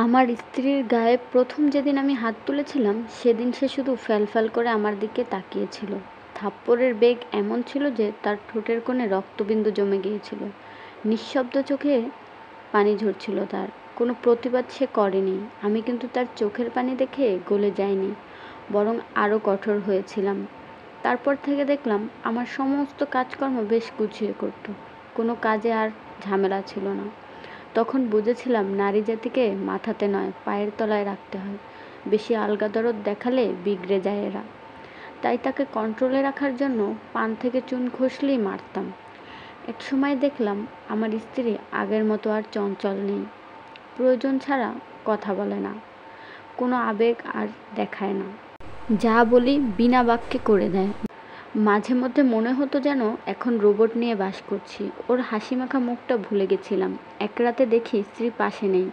আমার স্ত্রীর গায়ে প্রথম যেদিন আমি হাত তুলেছিলাম সেদিন সে শুধু ফ্যালফ্যাল করে আমার দিকে তাকিয়েছিল। থাপ্পড়ের বেগ এমন ছিল যে তার ঠোঁটের কোণে রক্তবিন্দু জমে গিয়েছিল। নিঃশব্দ চোখে পানি ঝরছিল তার। কোনো প্রতিবাদ সে করেনি। আমি কিন্তু তার চোখের পানি দেখে গলে যাইনি, বরং আরও কঠোর হয়েছিলাম। তারপর থেকে দেখলাম আমার সমস্ত কাজকর্ম বেশ গুছিয়ে করত। কোনো কাজে আর ঝামেলা ছিল না। তখন বুঝেছিলাম নারী জাতিকে মাথাতে নয়, পায়ের তলায় রাখতে হয়। বেশি আলগা দরদ দেখালে বিগড়ে যায় এরা। তাই তাকে কন্ট্রোলে রাখার জন্য পান থেকে চুন খসলেই মারতাম। একসময় দেখলাম আমার স্ত্রী আগের মতো আর চঞ্চল নেই। প্রয়োজন ছাড়া কথা বলে না, কোনো আবেগ আর দেখায় না। যা বলি বিনা বাক্যে করে দেয়। মাঝে মধ্যে মনে হতো যেন এখন রোবট নিয়ে বাস করছি। ওর হাসিমাখা মুখটা ভুলে গেছিলাম। এক রাতে দেখি স্ত্রী পাশে নেই।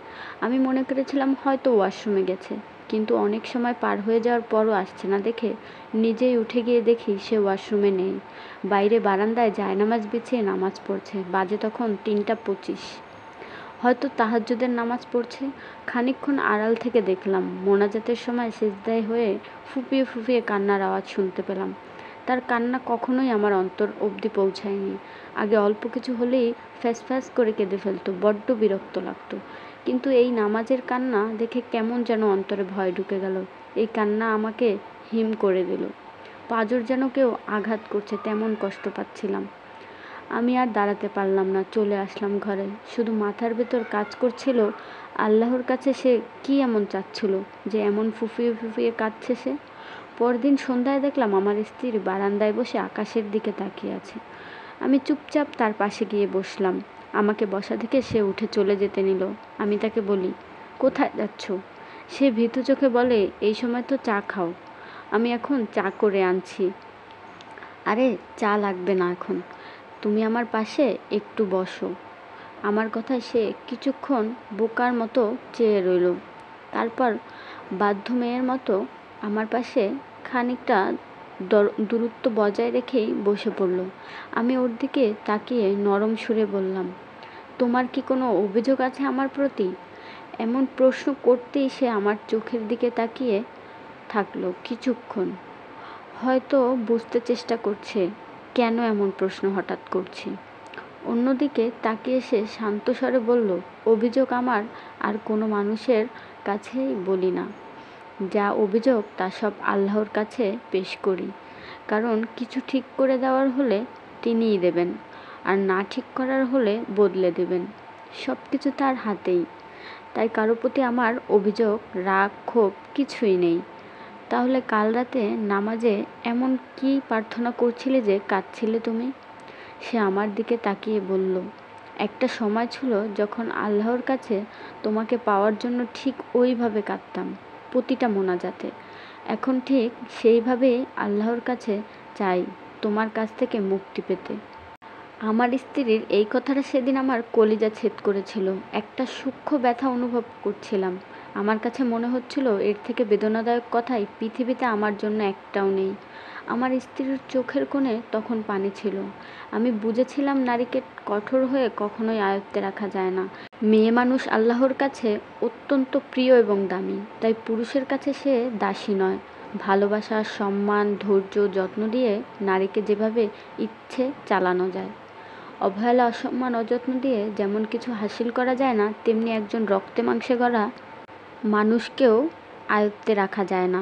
আমি মনে করেছিলাম হয়তো ওয়াশরুমে গেছে, কিন্তু অনেক সময় পার হয়ে যাওয়ার পরও আসছে না দেখে নিজেই উঠে গিয়ে দেখি সে ওয়াশরুমে নেই। বাইরে বারান্দায় জায়নামাজ বিছিয়ে নামাজ পড়ছে। বাজে তখন 3টা 25। হয়তো তাহাজ্জুদের নামাজ পড়ছে। খানিকক্ষণ আড়াল থেকে দেখলাম। মোনাজাতের সময় সিজদায় হয়ে ফুঁপিয়ে ফুঁপিয়ে কান্নার আওয়াজ শুনতে পেলাম। তার কান্না কখনোই আমার অন্তর অবধি পৌঁছায়নি। আগে অল্প কিছু হলেই ফ্যাঁস ফ্যাঁস করে কেঁদে ফেলতো, বড্ড বিরক্ত লাগতো। কিন্তু এই নামাজের কান্না দেখে কেমন যেন অন্তরে ভয় ঢুকে গেল। এই কান্না আমাকে হিম করে দিল। পাঁজর যেন কেউ আঘাত করছে, তেমন কষ্ট পাচ্ছিলাম। আমি আর দাঁড়াতে পারলাম না, চলে আসলাম ঘরে। শুধু মাথার ভেতর কাজ করছিল আল্লাহর কাছে সে কি এমন চাচ্ছিল যে এমন ফুঁফিয়ে ফুঁফিয়ে কাঁদছে সে। পরদিন সন্ধ্যায় দেখলাম আমার স্ত্রী বারান্দায় বসে আকাশের দিকে তাকিয়ে আছে। আমি চুপচাপ তার পাশে গিয়ে বসলাম। আমাকে বসা দেখে সে উঠে চলে যেতে নিল। আমি তাকে বলি, কোথায় যাচ্ছ? সে ভীতু চোখে বলে, এই সময় তো চা খাও। আমি এখন চা করে আনছি। আরে চা লাগবে না এখন, তুমি আমার পাশে একটু বসো। আমার কথায় সে কিছুক্ষণ বোকার মতো চেয়ে রইল। তারপর বাধ্য মেয়ের মতো আমার পাশে খানিকটা দূরত্ব বজায় রেখেই বসে পড়ল। আমি ওর দিকে তাকিয়ে নরম সুরে বললাম, তোমার কি কোনো অভিযোগ আছে আমার প্রতি? এমন প্রশ্ন করতেই সে আমার চোখের দিকে তাকিয়ে থাকলো কিছুক্ষণ। হয়তো বুঝতে চেষ্টা করছে কেন এমন প্রশ্ন হঠাৎ করছি। অন্যদিকে তাকিয়ে সে শান্ত স্বরে বলল, অভিযোগ আমার আর কোনো মানুষের কাছেই বলি না। যা অভিযোগ তা সব আল্লাহর কাছে পেশ করি। কারণ কিছু ঠিক করে দেওয়ার হলে তিনিই দেবেন, আর না ঠিক করার হলে বদলে দেবেন। সব কিছু তার হাতেই। তাই কারো প্রতি আমার অভিযোগ, রাগ, ক্ষোভ কিছুই নেই। তাহলে কাল রাতে নামাজে এমন কি প্রার্থনা করছিলে যে কাঁদছিলে তুমি? সে আমার দিকে তাকিয়ে বলল, একটা সময় ছিল যখন আল্লাহর কাছে তোমাকে পাওয়ার জন্য ঠিক ওইভাবে কাঁদতাম, প্রতিটা মোনাজাতে। এখন ঠিক সেইভাবেই আল্লাহর কাছে চাই, তোমার কাছ থেকে মুক্তি পেতে। আমার স্ত্রীর এই কথাটা সেদিন আমার কলিজা ছেদ করেছিল। একটা সূক্ষ্ম ব্যথা অনুভব করছিলাম। আমার কাছে মনে হচ্ছিল এর থেকে বেদনাদায়ক কথাই পৃথিবীতে আমার জন্য একটাও নেই। আমার স্ত্রীর চোখের কোণে তখন পানি ছিল। আমি বুঝেছিলাম নারীকে কঠোর হয়ে কখনোই আয়ত্তে রাখা যায় না। মেয়ে মানুষ আল্লাহর কাছে অত্যন্ত প্রিয় এবং দামি। তাই পুরুষের কাছে সে দাসী নয়। ভালোবাসা, সম্মান, ধৈর্য, যত্ন দিয়ে নারীকে যেভাবে ইচ্ছে চালানো যায়। অবহেলা, অসম্মান, অযত্ন দিয়ে যেমন কিছু হাসিল করা যায় না, তেমনি একজন রক্তে মাংসে গড়া মানুষকেও আয়ত্তে রাখা যায় না।